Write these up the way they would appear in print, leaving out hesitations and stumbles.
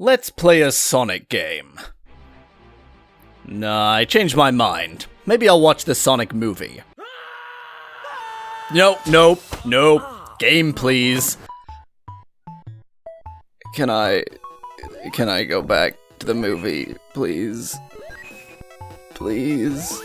Let's play a Sonic game. Nah, I changed my mind. Maybe I'll watch the Sonic movie. Nope. Game, please. Can I go back to the movie, please? Please?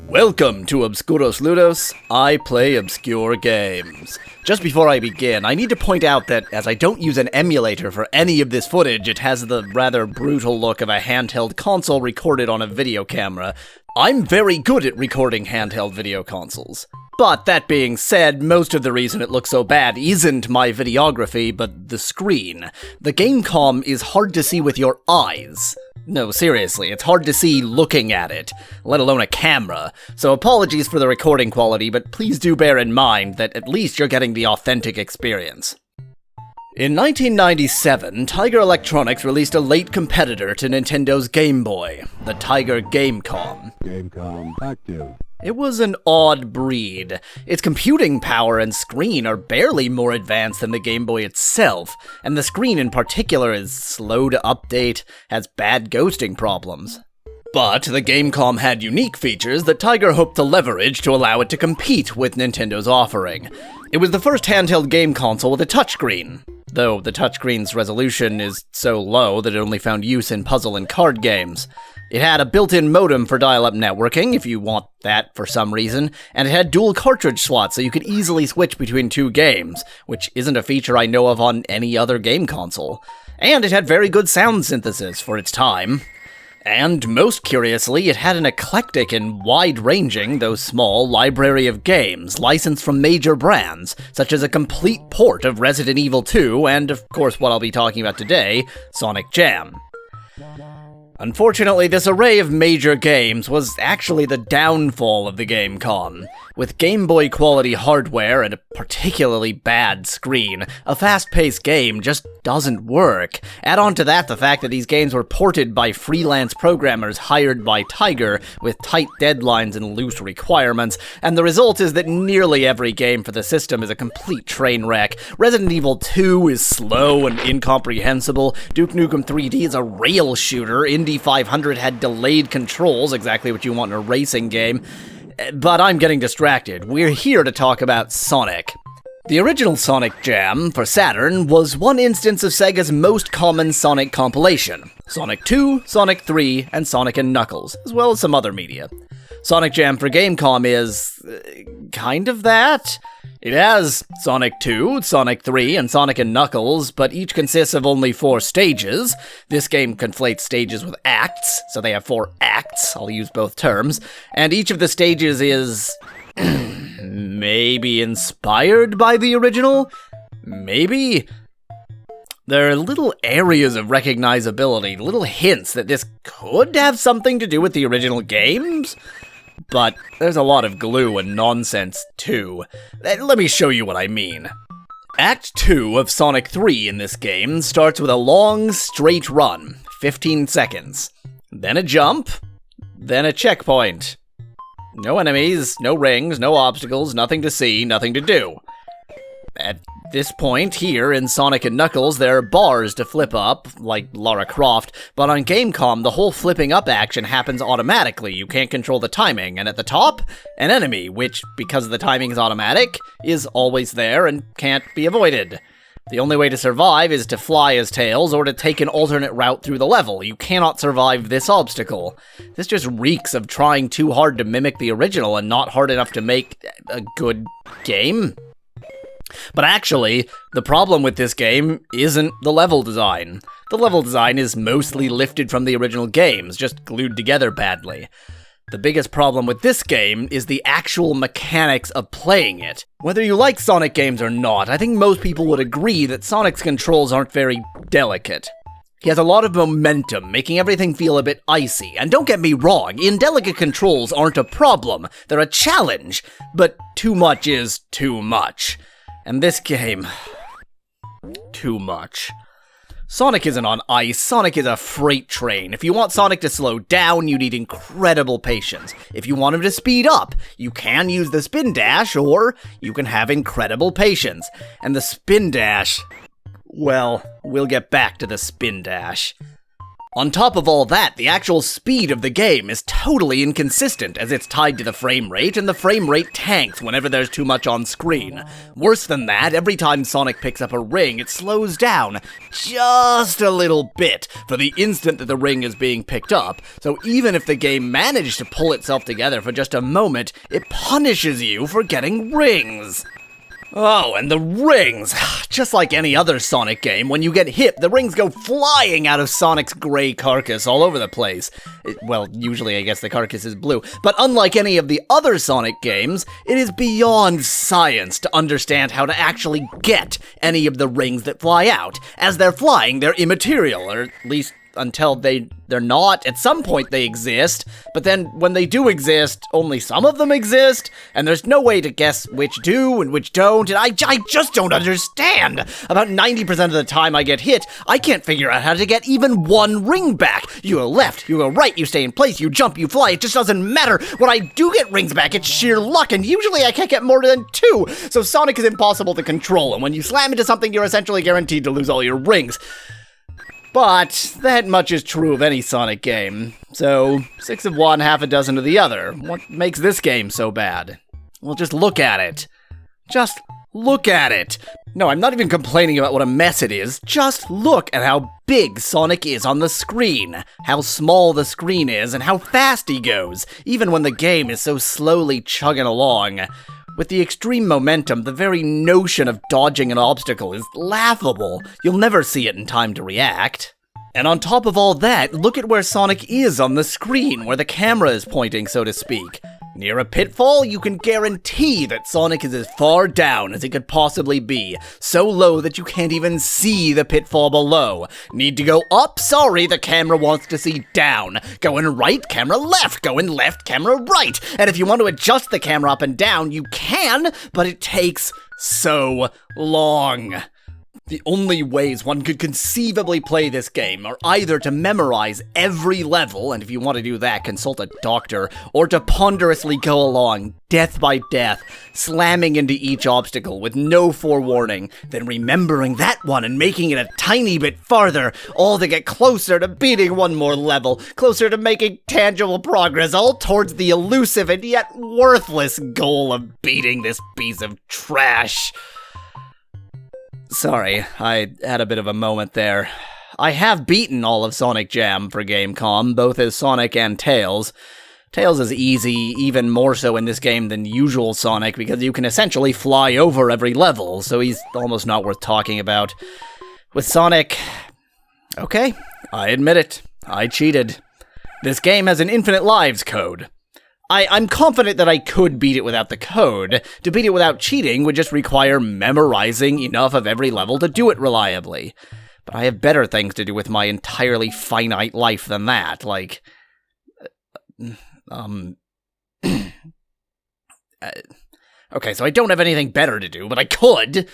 Welcome to Obscuros Ludos. I play obscure games. Just before I begin, I need to point out that as I don't use an emulator for any of this footage, it has the rather brutal look of a handheld console recorded on a video camera. I'm very good at recording handheld video consoles. But that being said, most of the reason it looks so bad isn't my videography, but the screen. The gamecom is hard to see with your eyes. No, seriously, it's hard to see looking at it, let alone a camera. So apologies for the recording quality, but please do bear in mind that at least you're getting the authentic experience. In 1997, Tiger Electronics released a late competitor to Nintendo's Game Boy, the Tiger Gamecom. Gamecom active. It was an odd breed. Its computing power and screen are barely more advanced than the Game Boy itself, and the screen in particular is slow to update, has bad ghosting problems. But the Gamecom had unique features that Tiger hoped to leverage to allow it to compete with Nintendo's offering. It was the first handheld game console with a touchscreen, though the touchscreen's resolution is so low that it only found use in puzzle and card games. It had a built-in modem for dial-up networking, if you want that for some reason, and it had dual cartridge slots so you could easily switch between two games, which isn't a feature I know of on any other game console. And it had very good sound synthesis for its time. And most curiously, it had an eclectic and wide-ranging, though small, library of games licensed from major brands, such as a complete port of Resident Evil 2 and, of course, what I'll be talking about today, Sonic Jam. Unfortunately, this array of major games was actually the downfall of the Gamecom. With Game Boy quality hardware and a particularly bad screen, a fast-paced game just doesn't work. Add on to that the fact that these games were ported by freelance programmers hired by Tiger with tight deadlines and loose requirements, and the result is that nearly every game for the system is a complete train wreck. Resident Evil 2 is slow and incomprehensible, Duke Nukem 3D is a rail shooter, Indy 500 had delayed controls, exactly what you want in a racing game. But I'm getting distracted. We're here to talk about Sonic. The original Sonic Jam for Saturn was one instance of Sega's most common Sonic compilation. Sonic 2, Sonic 3, and Sonic and Knuckles, as well as some other media. Sonic Jam for Gamecom is kind of that. It has Sonic 2, Sonic 3, and Sonic and Knuckles, but each consists of only 4 stages. This game conflates stages with acts, so they have 4 acts, I'll use both terms, and each of the stages is maybe inspired by the original? Maybe? There are little areas of recognizability, little hints that this could have something to do with the original games? But there's a lot of glue and nonsense, too. Let me show you what I mean. Act 2 of Sonic 3 in this game starts with a long, straight run, 15 seconds. Then a jump, then a checkpoint. No enemies, no rings, no obstacles, nothing to see, nothing to do. At this point, here in Sonic and Knuckles, there are bars to flip up, like Lara Croft, but on Gamecom, the whole flipping up action happens automatically. You can't control the timing, and at the top, an enemy, which, because the timing is automatic, is always there and can't be avoided. The only way to survive is to fly as Tails or to take an alternate route through the level. You cannot survive this obstacle. This just reeks of trying too hard to mimic the original and not hard enough to make a good game. But actually, the problem with this game isn't the level design. The level design is mostly lifted from the original games, just glued together badly. The biggest problem with this game is the actual mechanics of playing it. Whether you like Sonic games or not, I think most people would agree that Sonic's controls aren't very delicate. He has a lot of momentum, making everything feel a bit icy. And don't get me wrong, indelicate controls aren't a problem, they're a challenge. But too much is too much. And this game, too much. Sonic isn't on ice, Sonic is a freight train. If you want Sonic to slow down, you need incredible patience. If you want him to speed up, you can use the spin dash, or you can have incredible patience. And the spin dash... well, we'll get back to the spin dash. On top of all that, the actual speed of the game is totally inconsistent, as it's tied to the frame rate, and the frame rate tanks whenever there's too much on screen. Worse than that, every time Sonic picks up a ring, it slows down just a little bit for the instant that the ring is being picked up, so even if the game managed to pull itself together for just a moment, it punishes you for getting rings. Oh, and the rings! Just like any other Sonic game, when you get hit, the rings go flying out of Sonic's gray carcass all over the place. Well, usually I guess the carcass is blue, but unlike any of the other Sonic games, it is beyond science to understand how to actually get any of the rings that fly out. As they're flying, they're immaterial, or at least until they're not. At some point they exist, but then when they do exist, only some of them exist, and there's no way to guess which do and which don't, and I just don't understand. About 90% of the time I get hit, I can't figure out how to get even one ring back. You go left, you go right, you stay in place, you jump, you fly, it just doesn't matter. When I do get rings back, it's sheer luck, and usually I can't get more than 2, so Sonic is impossible to control, and when you slam into something, you're essentially guaranteed to lose all your rings. But that much is true of any Sonic game. So, 6 of one, half a dozen of the other. What makes this game so bad? Well, just look at it. Just look at it. No, I'm not even complaining about what a mess it is. Just look at how big Sonic is on the screen, how small the screen is, and how fast he goes, even when the game is so slowly chugging along. With the extreme momentum, the very notion of dodging an obstacle is laughable. You'll never see it in time to react. And on top of all that, look at where Sonic is on the screen, where the camera is pointing, so to speak. Near a pitfall, you can guarantee that Sonic is as far down as it could possibly be, so low that you can't even see the pitfall below. Need to go up? Sorry, the camera wants to see down. Going right, camera left. Going left, camera right. And if you want to adjust the camera up and down, you can, but it takes so long. The only ways one could conceivably play this game are either to memorize every level, and if you want to do that, consult a doctor, or to ponderously go along, death by death, slamming into each obstacle with no forewarning, then remembering that one and making it a tiny bit farther, all to get closer to beating one more level, closer to making tangible progress, all towards the elusive and yet worthless goal of beating this piece of trash. Sorry, I had a bit of a moment there. I have beaten all of Sonic Jam for Gamecom, both as Sonic and Tails. Tails is easy, even more so in this game than usual Sonic, because you can essentially fly over every level, so he's almost not worth talking about. With Sonic... okay, I admit it. I cheated. This game has an infinite lives code. I'm confident that I could beat it without the code. To beat it without cheating would just require memorizing enough of every level to do it reliably. But I have better things to do with my entirely finite life than that, like... okay, so I don't have anything better to do, but I could!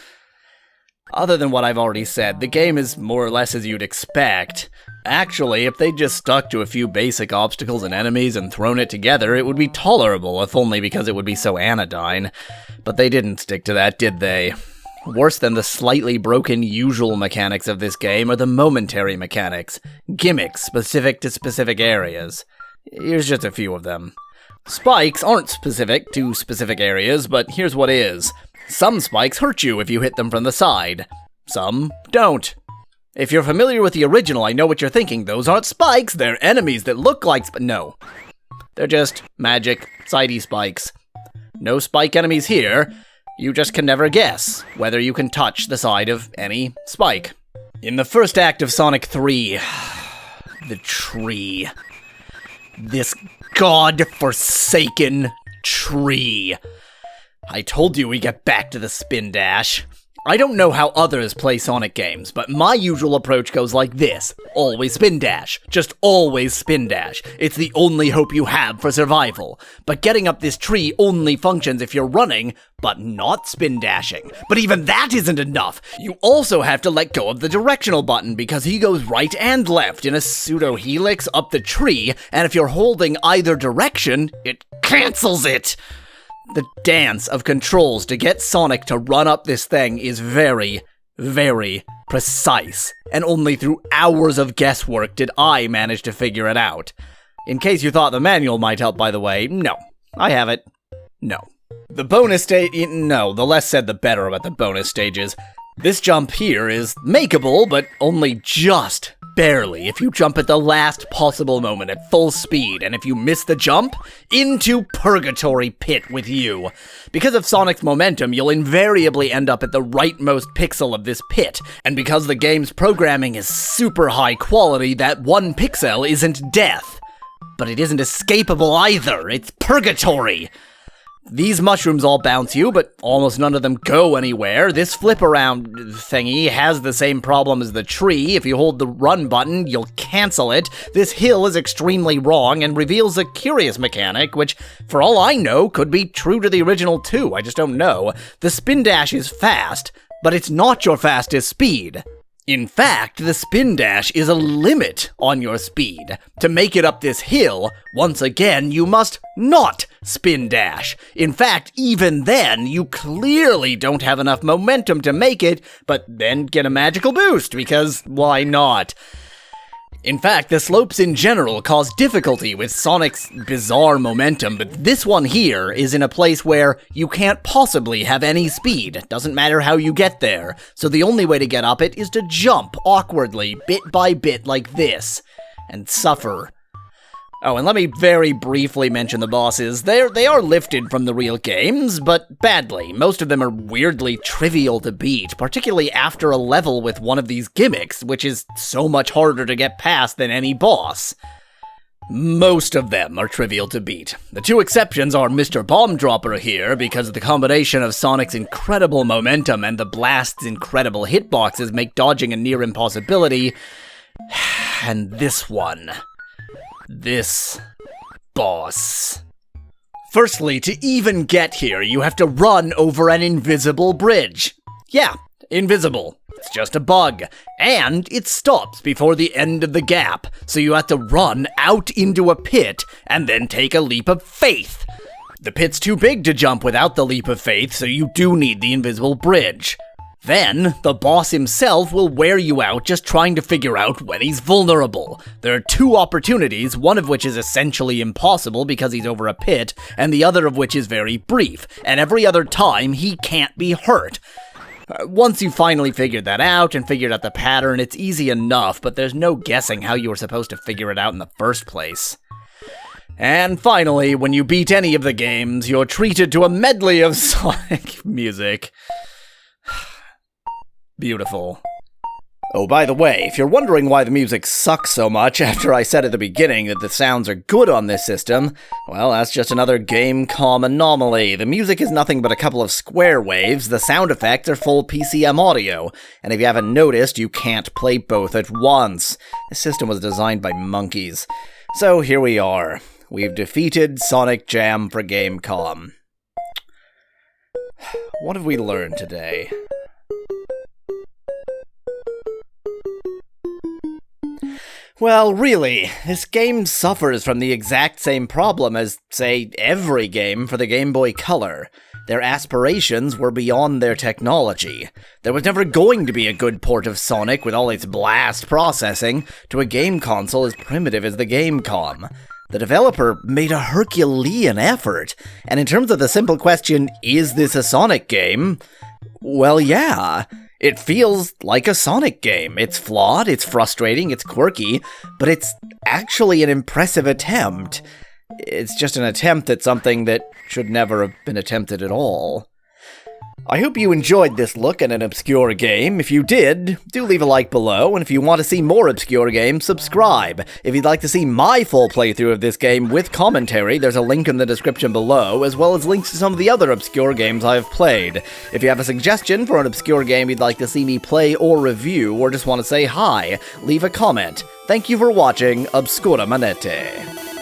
Other than what I've already said, the game is more or less as you'd expect. Actually, if they'd just stuck to a few basic obstacles and enemies and thrown it together, it would be tolerable, if only because it would be so anodyne. But they didn't stick to that, did they? Worse than the slightly broken usual mechanics of this game are the momentary mechanics, gimmicks specific to specific areas. Here's just a few of them. Spikes aren't specific to specific areas, but here's what is. Some spikes hurt you if you hit them from the side. Some don't. If you're familiar with the original, I know what you're thinking. Those aren't spikes, they're enemies that look like no. They're just magic, sidey spikes. No spike enemies here. You just can never guess whether you can touch the side of any spike. In the first act of Sonic 3, the tree. This god-forsaken tree. I told you we get back to the spin dash. I don't know how others play Sonic games, but my usual approach goes like this. Always spin dash. Just always spin dash. It's the only hope you have for survival. But getting up this tree only functions if you're running, but not spin dashing. But even that isn't enough. You also have to let go of the directional button because he goes right and left in a pseudo-helix up the tree, and if you're holding either direction, it cancels it. The dance of controls to get Sonic to run up this thing is very, very precise, and only through hours of guesswork did I manage to figure it out. In case you thought the manual might help, by the way, no, I have it. No. The bonus stage, no, the less said the better about the bonus stages. This jump here is makeable, but only just barely if you jump at the last possible moment at full speed, and if you miss the jump, into Purgatory Pit with you. Because of Sonic's momentum, you'll invariably end up at the rightmost pixel of this pit, and because the game's programming is super high quality, that one pixel isn't death. But it isn't escapable either, it's purgatory! These mushrooms all bounce you, but almost none of them go anywhere. This flip-around thingy has the same problem as the tree. If you hold the run button, you'll cancel it. This hill is extremely wrong and reveals a curious mechanic, which, for all I know, could be true to the original too. I just don't know. The spin dash is fast, but it's not your fastest speed. In fact, the spin dash is a limit on your speed. To make it up this hill, once again, you must not spin dash. In fact, even then, you clearly don't have enough momentum to make it, but then get a magical boost, because why not? In fact, the slopes in general cause difficulty with Sonic's bizarre momentum, but this one here is in a place where you can't possibly have any speed. Doesn't matter how you get there. So the only way to get up it is to jump awkwardly, bit by bit like this, and suffer. Oh, and let me very briefly mention the bosses. They are lifted from the real games, but badly. Most of them are weirdly trivial to beat, particularly after a level with one of these gimmicks, which is so much harder to get past than any boss. Most of them are trivial to beat. The two exceptions are Mr. Bomb Dropper here, because of the combination of Sonic's incredible momentum and the blast's incredible hitboxes make dodging a near impossibility, and this one. This boss. Firstly, to even get here, you have to run over an invisible bridge. Yeah, invisible. It's just a bug. And it stops before the end of the gap, so you have to run out into a pit and then take a leap of faith. The pit's too big to jump without the leap of faith, so you do need the invisible bridge. Then, the boss himself will wear you out just trying to figure out when he's vulnerable. There are two opportunities, one of which is essentially impossible because he's over a pit, and the other of which is very brief, and every other time he can't be hurt. Once you finally figured that out and figured out the pattern, it's easy enough, but there's no guessing how you were supposed to figure it out in the first place. And finally, when you beat any of the games, you're treated to a medley of Sonic music. Beautiful. Oh, by the way, if you're wondering why the music sucks so much after I said at the beginning that the sounds are good on this system, well, that's just another gamecom anomaly. The music is nothing but a couple of square waves, the sound effects are full PCM audio, and if you haven't noticed, you can't play both at once. This system was designed by monkeys. So here we are. We've defeated Sonic Jam for gamecom. What have we learned today? Well, really, this game suffers from the exact same problem as, say, every game for the Game Boy Color. Their aspirations were beyond their technology. There was never going to be a good port of Sonic with all its blast processing to a game console as primitive as the Gamecom. The developer made a Herculean effort, and in terms of the simple question, is this a Sonic game? Well, yeah. It feels like a Sonic game. It's flawed, it's frustrating, it's quirky, but it's actually an impressive attempt. It's just an attempt at something that should never have been attempted at all. I hope you enjoyed this look at an obscure game. If you did, do leave a like below, and if you want to see more obscure games, subscribe. If you'd like to see my full playthrough of this game with commentary, there's a link in the description below, as well as links to some of the other obscure games I have played. If you have a suggestion for an obscure game you'd like to see me play or review, or just want to say hi, leave a comment. Thank you for watching Obscura Manete.